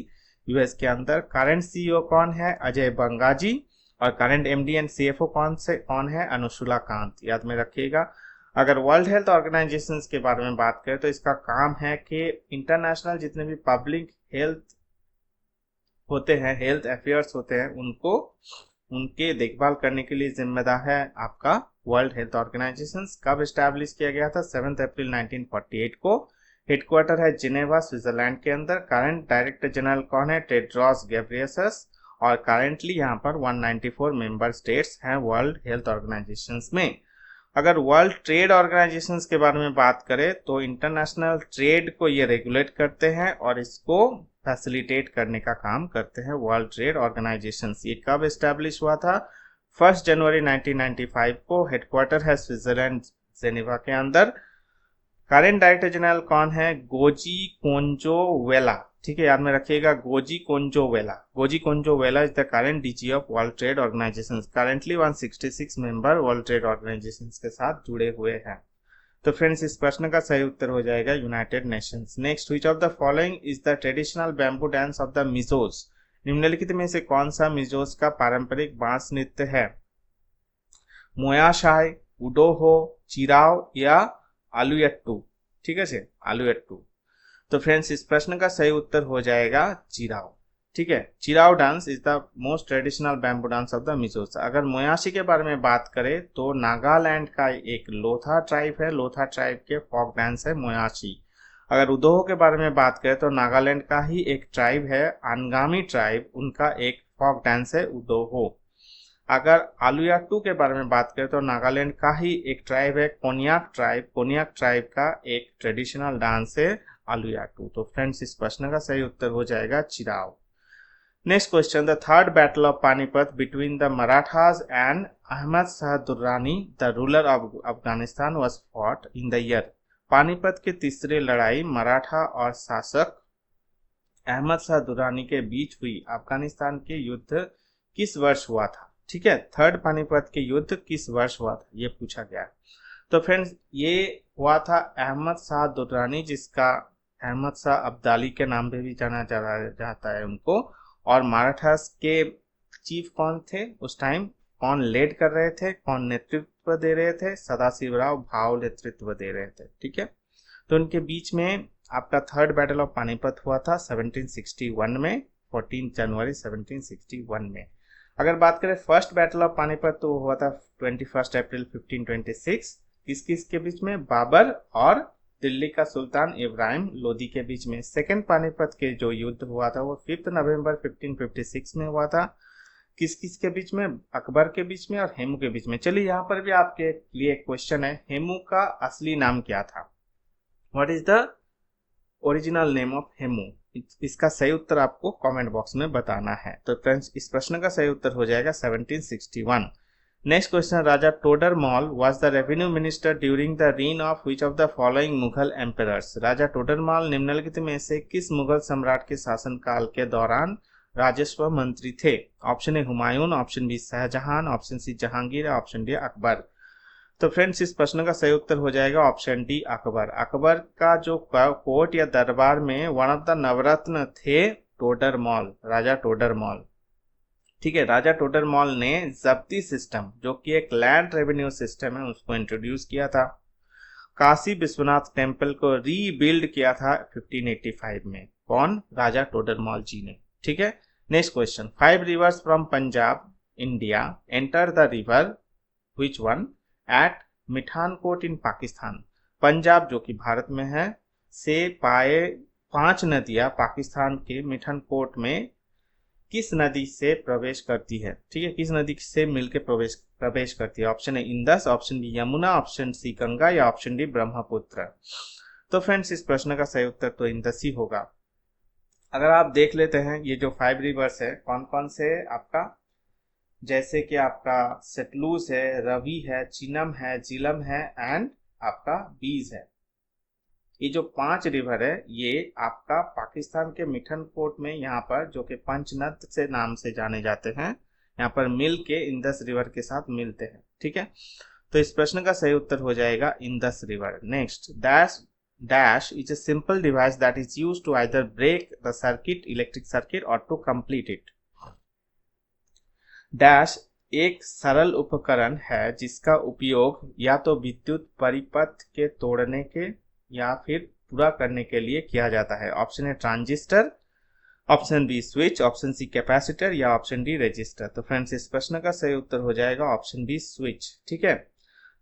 यूएस के अंदर। करंट सीईओ कौन है? अजय बंगाजी। और करंट एमडी एंड सीएफओ कौन है? अनुशुला कांत, याद में रखिएगा। अगर वर्ल्ड हेल्थ ऑर्गेनाइजेशन के बारे में बात करें तो इसका काम है कि इंटरनेशनल जितने भी पब्लिक हेल्थ होते हैं, हेल्थ अफेयर्स होते हैं, उनके देखभाल करने के लिए जिम्मेदार है आपका वर्ल्ड हेल्थ ऑर्गेनाइजेशन। कब एस्टैब्लिश किया गया था? 7 अप्रैल 1948 को। हेडक्वार्टर है जिनेवा स्विट्जरलैंड के अंदर। करंट डायरेक्टर जनरल कौन है? Tedros Ghebreyesus. और करेंटली यहाँ पर 194 मेंबर स्टेट्स हैं वर्ल्ड हेल्थ ऑर्गेनाइजेशन में। अगर वर्ल्ड ट्रेड ऑर्गेनाइजेशन के बारे में बात करें तो इंटरनेशनल ट्रेड को ये रेगुलेट करते हैं और इसको फैसिलिटेट करने का काम करते हैं वर्ल्ड ट्रेड ऑर्गेनाइजेशन। ये कब एस्टैब्लिश हुआ था? 1 जनवरी 1995 को। हेडक्वार्टर है स्विट्जरलैंड जेनेवा के अंदर। करंट डायरेक्टर जनरल कौन है? गोजी कोंजो वेला। ठीक है, याद में रखिएगा, गोजी कोंजो वेला। Ngozi Okonjo Iweala is the current DG of World Trade Organization. Currently 166 member World Trade Organization के साथ जुड़े हुए हैं। तो फ्रेंड्स, इस प्रश्न का सही उत्तर हो जाएगा United Nations. Next, which of the following is the traditional bamboo dance of the Mizos? निम्नलिखित में से कौन सा मिजोस का पारंपरिक बांस नृत्य है? मोयाशाय, उडोहो, चिराव या आलुयट्टू? ठीक है से आलुयट्टू। तो फ्रेंड्स, इस प्रश्न का सही उत्तर हो जाएगा चिराव। ठीक है, Cheraw dance is the most traditional bamboo dance of the Mizos. अगर मोयाशी के बारे में बात करें तो नागालैंड का एक लोथा ट्राइब है, लोथा ट्राइब के फोक डांस है मोयाशी। अगर उदोहो के बारे में बात करें तो नागालैंड का ही एक ट्राइब है अनगामी ट्राइब, उनका एक फोक डांस है उदोहो। अगर आलुयाट्टू के बारे में बात करें तो नागालैंड का ही एक ट्राइब है कोन्याक ट्राइब, कोन्याक ट्राइब का एक ट्रेडिशनल डांस है आलुयाट्टू। तो फ्रेंड्स, इस प्रश्न का सही उत्तर हो जाएगा चिराव। Next question, the third battle of Panipat between the Marathas and Ahmad Shah Durrani the ruler of Afghanistan was fought in the year. Panipat की तीसरी लड़ाई मराठा और शासक अहमद शाह दुर्रानी के बीच हुई अफगानिस्तान के युद्ध किस वर्ष हुआ था? ठीक है, थर्ड पानीपत के युद्ध किस वर्ष हुआ था, ये पूछा गया। तो फ्रेंड्स, ये हुआ था अहमद शाह दुर्रानी, जिसका अहमद शाह अब्दाली के नाम पे भी जाना जाता है उनको। और मराठास के चीफ कौन थे उस टाइम? कौन लेड कर रहे थे, कौन नेतृत्व दे रहे थे? सदाशिवराव भाव नेतृत्व दे रहे थे। ठीक है, तो उनके बीच में आपका थर्ड बैटल ऑफ पानीपत हुआ था 1761 में, 14 जनवरी 1761 में। अगर बात करें फर्स्ट बैटल ऑफ पानीपत तो हुआ था 21 अप्रैल 1526। किस किस के बीच में? बाबर और दिल्ली का सुल्तान इब्राहिम लोदी के बीच में। सेकेंड पानीपत के जो युद्ध हुआ था वो 5 नवंबर 1556 में हुआ था। किस किस के बीच में? अकबर के बीच में और हेमू के बीच में। चलिए, यहाँ पर भी आपके लिए एक क्वेश्चन है, हेमू का असली नाम क्या था? What is the original name of Hemu? इसका सही उत्तर आपको कमेंट बॉक्स में बताना है। तो फ्रेंड्स, इस प्रश्न का सही उत्तर हो जाएगा 1761। Next question, Raja Todarmal was the revenue minister during the reign of which of the following Mughal emperors? Raja Todarmal निम्नलिखित में से किस मुगल सम्राट के शासनकाल के दौरान राजस्व मंत्री थे? Option A Humayun, option B Shahjahan, option C Jahangir, option D Akbar. तो फ्रेंड्स, इस प्रश्न का सही उत्तर हो जाएगा ऑप्शन डी अकबर। अकबर का जो कोर्ट या दरबार में वन ऑफ द नवरत्न थे टोडरमॉल, राजा टोडरमॉल। ठीक है, राजा टोडरमॉल ने जब्ती सिस्टम, जो कि एक लैंड रेवेन्यू सिस्टम है, उसको इंट्रोड्यूस किया था। काशी विश्वनाथ टेम्पल को रीबिल्ड किया था 1585 में। कौन? राजा टोडरमॉल जी ने। ठीक है, next question, 5 rivers from Punjab India enter the river which one at Mithankot in Pakistan? Punjab, जो कि भारत में है, से पाए 5 नदियां पाकिस्तान के मिठानकोट में किस नदी से प्रवेश करती है? ठीक है, किस नदी से मिलकर प्रवेश करती है? ऑप्शन है Indus, option B Yamuna, option C Ganga या ऑप्शन डी ब्रह्मपुत्र। तो फ्रेंड्स इस प्रश्न का सही उत्तर तो इंदस ही होगा। अगर आप देख लेते हैं ये जो 5 रिवर्स है कौन कौन से है आपका, जैसे कि आपका सतलुज है, रवि है, चीनम है, झीलम है एंड आपका बीज है। ये जो 5 रिवर है ये आपका पाकिस्तान के मिठनकोट में यहाँ पर, जो कि पंचनद से नाम से जाने जाते हैं, यहाँ पर मिल के इंदस रिवर के साथ मिलते हैं। ठीक है, तो इस प्रश्न का सही उत्तर हो जाएगा Indus river. Next, dash is a simple device that is used to either break the circuit, electric circuit, or to complete it. Dash एक सरल उपकरण है जिसका उपयोग या तो विद्युत परिपथ के तोड़ने के या फिर पूरा करने के लिए किया जाता है। Option A transistor, option B switch, option C capacitor या ऑप्शन डी रजिस्टर। तो फ्रेंड्स इस प्रश्न का सही उत्तर हो जाएगा ऑप्शन बी स्विच। ठीक है,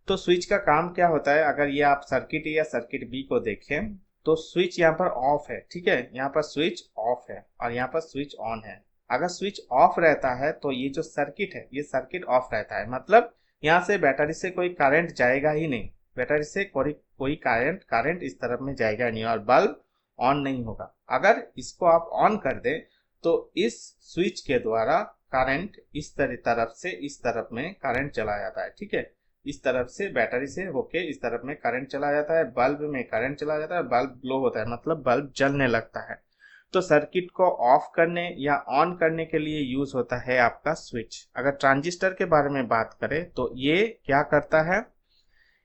तो स्विच का काम क्या होता है, अगर ये आप सर्किट ए या सर्किट बी को देखें तो स्विच यहाँ पर ऑफ है। ठीक है, यहाँ पर स्विच ऑफ है और यहाँ पर स्विच ऑन है। अगर स्विच ऑफ रहता है तो ये जो सर्किट है ये सर्किट ऑफ रहता है, मतलब यहाँ से बैटरी से कोई करंट जाएगा ही नहीं, बैटरी से कोई करंट इस तरफ में जाएगा नहीं और बल्ब ऑन नहीं होगा। अगर इसको आप ऑन कर दें तो इस स्विच के द्वारा करंट इस तरफ से इस तरफ में करंट चला जाता है। ठीक है, इस तरफ से बैटरी से होके इस तरफ में करंट चला जाता है, बल्ब में करंट चला जाता है, बल्ब ग्लो होता है, मतलब बल्ब जलने लगता है। तो सर्किट को ऑफ करने या ऑन करने के लिए यूज होता है आपका स्विच। अगर ट्रांजिस्टर के बारे में बात करें तो ये क्या करता है,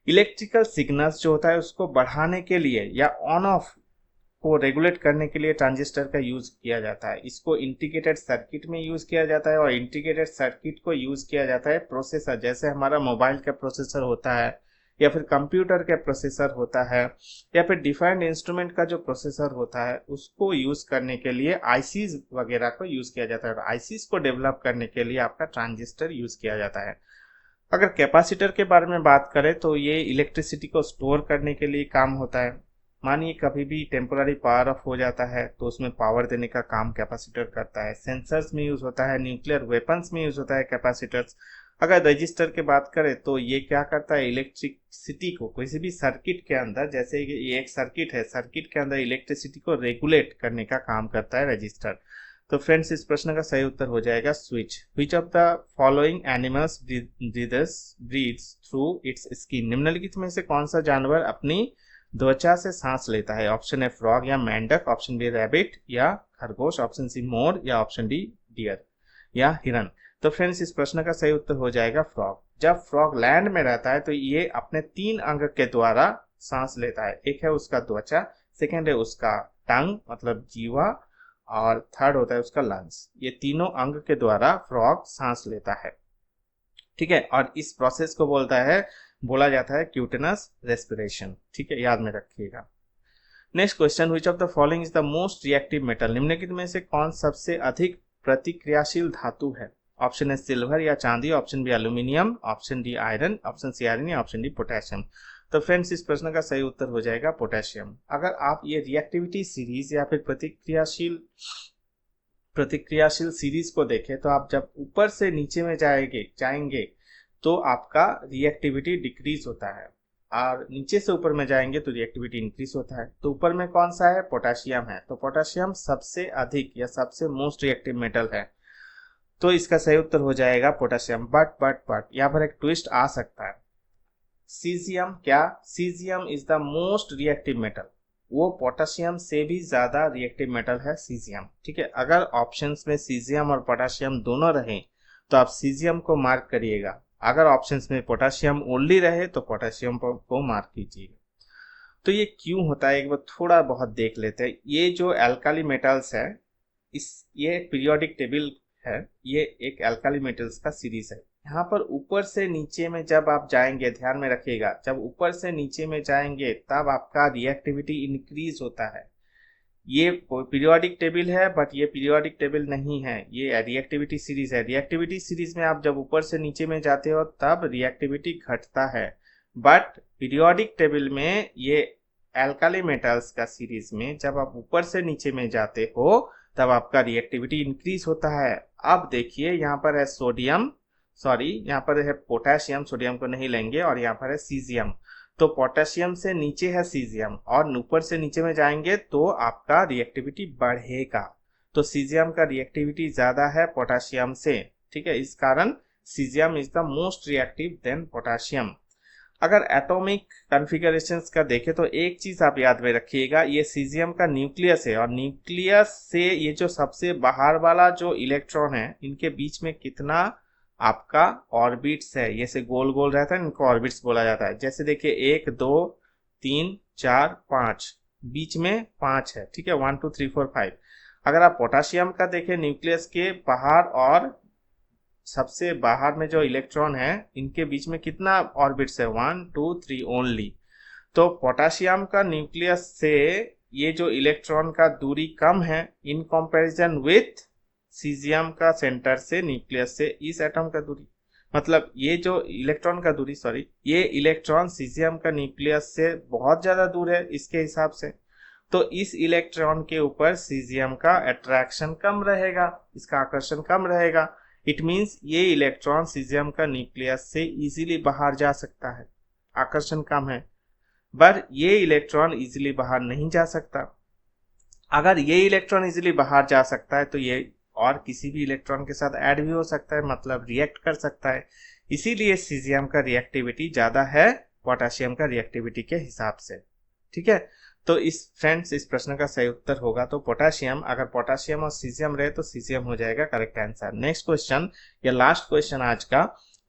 इलेक्ट्रिकल सिग्नल्स जो होता है उसको बढ़ाने के लिए या ऑन ऑफ को रेगुलेट करने के लिए ट्रांजिस्टर का यूज किया जाता है। इसको इंटीग्रेटेड सर्किट में यूज किया जाता है और इंटीग्रेटेड सर्किट को यूज किया जाता है प्रोसेसर, जैसे हमारा मोबाइल का प्रोसेसर होता है या फिर कंप्यूटर का प्रोसेसर होता है या फिर डिफाइंड इंस्ट्रूमेंट का जो प्रोसेसर होता है उसको यूज करने के लिए आईसीज वगैरह को यूज किया जाता है और आईसीज को डेवलप करने के लिए आपका ट्रांजिस्टर यूज किया जाता है। अगर कैपेसिटर के बारे में बात करें तो ये इलेक्ट्रिसिटी को स्टोर करने के लिए काम होता है। मानिए कभी भी टेम्पोररी पावर ऑफ हो जाता है तो उसमें पावर देने का काम कैपेसिटर करता है। सेंसर्स में यूज होता है, न्यूक्लियर वेपन्स में यूज होता है कैपेसिटर्स। अगर रजिस्टर की बात करें तो ये क्या करता है, इलेक्ट्रिसिटी को किसी भी सर्किट के अंदर, जैसे कि ये एक सर्किट है, सर्किट के अंदर इलेक्ट्रिसिटी को रेगुलेट करने का काम करता है रजिस्टर। तो फ्रेंड्स इस प्रश्न का सही उत्तर हो जाएगा switch. Which of the following animals breathes through its skin, निम्नलिखित में से कौन सा जानवर अपनी त्वचा से सांस लेता है। ऑप्शन ए फ्रॉग या मेंढक, ऑप्शन बी रैबिट या खरगोश, ऑप्शन सी मोर या ऑप्शन डी डियर या हिरन। तो फ्रेंड्स इस प्रश्न का सही उत्तर हो जाएगा फ्रॉग। जब फ्रॉग लैंड में रहता है तो ये अपने 3 अंग के द्वारा सांस लेता है। एक है उसका त्वचा, सेकेंड है उसका टंग मतलब जीवा और थर्ड होता है उसका लंग्स। ये तीनों अंग के द्वारा फ्रॉग सांस लेता है। ठीक है, और इस प्रोसेस को बोला जाता है क्यूटेनस रेस्पिरेशन। ठीक है, याद में रखिएगा। Next question, which of the following is the most reactive metal, निम्नलिखित में से कौन सबसे अधिक प्रतिक्रियाशील धातु है। ऑप्शन है सिल्वर या चांदी, option B aluminium, option D iron, option C iron या ऑप्शन डी पोटेशियम। तो फ्रेंड्स इस प्रश्न का सही उत्तर हो जाएगा पोटेशियम। अगर आप ये रिएक्टिविटी सीरीज या फिर प्रतिक्रियाशील सीरीज को देखें तो आप जब ऊपर से नीचे में जाएंगे तो आपका रिएक्टिविटी डिक्रीज होता है और नीचे से ऊपर में जाएंगे तो रिएक्टिविटी इंक्रीज होता है। तो ऊपर में कौन सा है, पोटेशियम है। तो पोटेशियम सबसे अधिक या सबसे मोस्ट रिएक्टिव मेटल है, तो इसका सही उत्तर हो जाएगा पोटेशियम। बट यहाँ पर एक ट्विस्ट आ सकता है। सीजियम, क्या caesium is the most reactive metal, वो पोटेशियम से भी ज्यादा रिएक्टिव मेटल है सीजियम। ठीक है, अगर ऑप्शंस में सीजियम और पोटेशियम दोनों रहे तो आप सीजियम को मार्क करिएगा, अगर ऑप्शंस में पोटेशियम ओनली रहे तो पोटेशियम को मार्क कीजिएगा। तो ये क्यों होता है एक बार थोड़ा बहुत देख लेते हैं। ये जो एल्काली मेटल्स है ये पीरियोडिक टेबल है, ये एक एल्काली मेटल्स का सीरीज है। यहाँ पर ऊपर से नीचे में जब आप जाएंगे, ध्यान में रखिएगा, जब ऊपर से नीचे में जाएंगे तब आपका रिएक्टिविटी इंक्रीज होता है। ये पीरियोडिक टेबल है बट ये पीरियोडिक टेबल नहीं है, ये रिएक्टिविटी सीरीज है। रिएक्टिविटी सीरीज में आप जब ऊपर से नीचे में जाते हो तब रिएक्टिविटी घटता है, बट पीरियोडिक टेबल में ये एल्काली मेटल्स का सीरीज में जब आप ऊपर से नीचे में जाते हो तब आपका रिएक्टिविटी इंक्रीज होता है। अब देखिए यहाँ पर है यहाँ पर है पोटेशियम, सोडियम को नहीं लेंगे, और यहाँ पर है सीजियम। तो पोटेशियम से नीचे है सीजियम और ऊपर से नीचे में जाएंगे तो आपका रिएक्टिविटी बढ़ेगा। तो सीजियम का रिएक्टिविटी ज्यादा है पोटेशियम से, ठीक है। इस कारण caesium is the most reactive than potassium. अगर एटॉमिक कॉन्फ़िगरेशंस का देखें तो एक चीज आप याद में रखिएगा, ये सीजियम का न्यूक्लियस है और न्यूक्लियस से ये जो सबसे बाहर वाला जो इलेक्ट्रॉन है इनके बीच में कितना आपका ऑर्बिट्स है, ये से गोल गोल रहता है, इनको ऑर्बिट्स बोला जाता है। जैसे देखिए 1 2 3 4 5, बीच में 5 है, ठीक है, 1 2 3 4 5। अगर आप पोटेशियम का देखें न्यूक्लियस के बाहर और सबसे बाहर में जो इलेक्ट्रॉन है इनके बीच में कितना ऑर्बिट्स है, 1 2 3 ओनली। तो पोटेशियम का न्यूक्लियस से ये जो इलेक्ट्रॉन का दूरी कम है इन कंपैरिजन विथ सीजियम का सेंटर से न्यूक्लियस से इस एटम का दूरी, मतलब ये जो इलेक्ट्रॉन का दूरी, सॉरी, ये इलेक्ट्रॉन सीजियम का न्यूक्लियस से बहुत ज्यादा दूर है इसके हिसाब से। तो इस इलेक्ट्रॉन के ऊपर सीजियम का अट्रैक्शन कम रहेगा, इसका आकर्षण कम रहेगा। इट मीन्स ये इलेक्ट्रॉन सीजियम का न्यूक्लियस से इजीली बाहर जा सकता है, आकर्षण कम है, पर ये इलेक्ट्रॉन इजीली बाहर नहीं जा सकता। अगर ये इलेक्ट्रॉन इजीली बाहर जा सकता है तो ये और किसी भी इलेक्ट्रॉन के साथ ऐड भी हो सकता है, मतलब रिएक्ट कर सकता है। इसीलिए सीजियम का रिएक्टिविटी ज्यादा है पोटेशियम का रिएक्टिविटी के हिसाब से, ठीक है। तो इस फ्रेंड्स इस प्रश्न का सही उत्तर होगा तो पोटेशियम। अगर पोटेशियम और सीजियम रहे तो सीजियम हो जाएगा करेक्ट आंसर। नेक्स्ट क्वेश्चन या लास्ट क्वेश्चन आज का,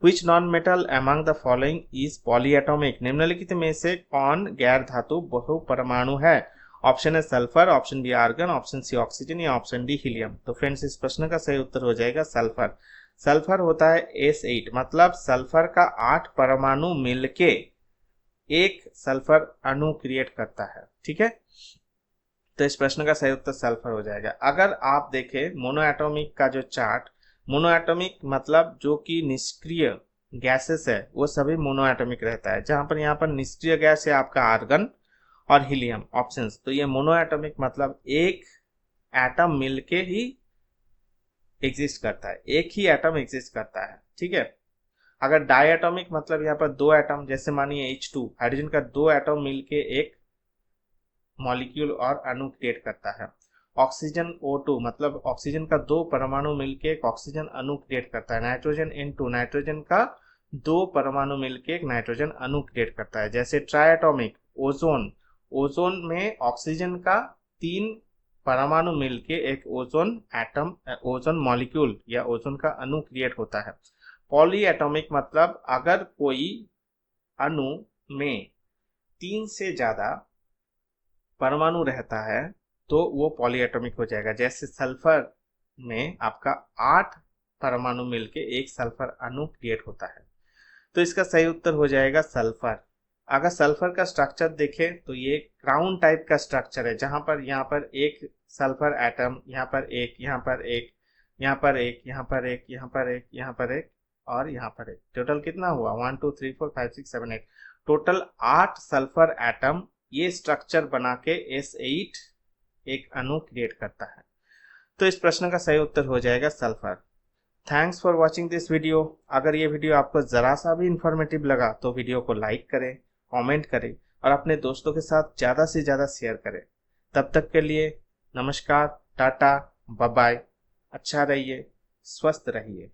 which non metal among the following is polyatomic? निम्नलिखित में से कौन गैर धातु बहुपरमाणु है? ऑप्शन है sulphur, option B argon, option C oxygen या ऑप्शन डी हीलियम। तो फ्रेंड्स इस प्रश्न का सही उत्तर हो जाएगा सल्फर। सल्फर होता है S8, मतलब सल्फर का 8 परमाणु मिलके एक सल्फर अणु क्रिएट करता है, ठीक है। तो इस प्रश्न का सही उत्तर सल्फर हो जाएगा। अगर आप देखें मोनो एटॉमिक का जो चार्ट, मोनो एटॉमिक मतलब जो कि निष्क्रिय गैसेस है वो सभी मोनो एटॉमिक रहता है, जहां पर यहाँ पर निष्क्रिय गैस है आपका आर्गन और हीलियम ऑप्शंस। तो ये मोनो एटॉमिक मतलब एक एटम मिलके ही एग्जिस्ट करता है, एक ही एटम एग्जिस्ट करता है, ठीक है। अगर डायटॉमिक मतलब यहाँ पर दो एटम, जैसे मानिए H2 हाइड्रोजन का 2 एटम मिलके एक मॉलिक्यूल और अणु क्रिएट करता है। ऑक्सीजन O2 मतलब ऑक्सीजन का 2 परमाणु मिलके एक ऑक्सीजन अणु क्रिएट करता है। नाइट्रोजन N2 नाइट्रोजन का 2 परमाणु मिलके एक नाइट्रोजन अणु क्रिएट करता है। जैसे ट्राइएटॉमिक ओजोन, ओजोन में ऑक्सीजन का 3 परमाणु मिलके एक ओजोन एटम, ओजोन मॉलिक्यूल या ओजोन का अणु क्रिएट होता है। पॉलीएटॉमिक मतलब अगर कोई अणु में 3 से ज्यादा परमाणु रहता है तो वो पॉलीएटॉमिक हो जाएगा। जैसे सल्फर में आपका 8 परमाणु मिलके एक सल्फर अणु क्रिएट होता है। तो इसका सही उत्तर हो जाएगा सल्फर। अगर सल्फर का स्ट्रक्चर देखें तो ये क्राउन टाइप का स्ट्रक्चर है, जहां पर यहाँ पर एक सल्फर एटम, यहाँ पर एक, यहाँ पर एक, यहाँ पर एक, यहाँ पर एक, यहाँ पर एक, यहाँ पर एक और यहाँ पर एक। टोटल कितना हुआ? 1 2 3 4 5 6 7 8, टोटल 8 सल्फर एटम ये स्ट्रक्चर बना के S8 एक अणु क्रिएट करता है। तो इस प्रश्न का सही उत्तर हो जाएगा sulphur. Thanks for watching this video. अगर ये वीडियो आपको जरा सा भी इंफॉर्मेटिव लगा तो वीडियो को लाइक करें, कमेंट करें और अपने दोस्तों के साथ ज़्यादा से ज़्यादा शेयर करें। तब तक के लिए नमस्कार, टाटा, बाय बाय, अच्छा रहिए, स्वस्थ रहिए।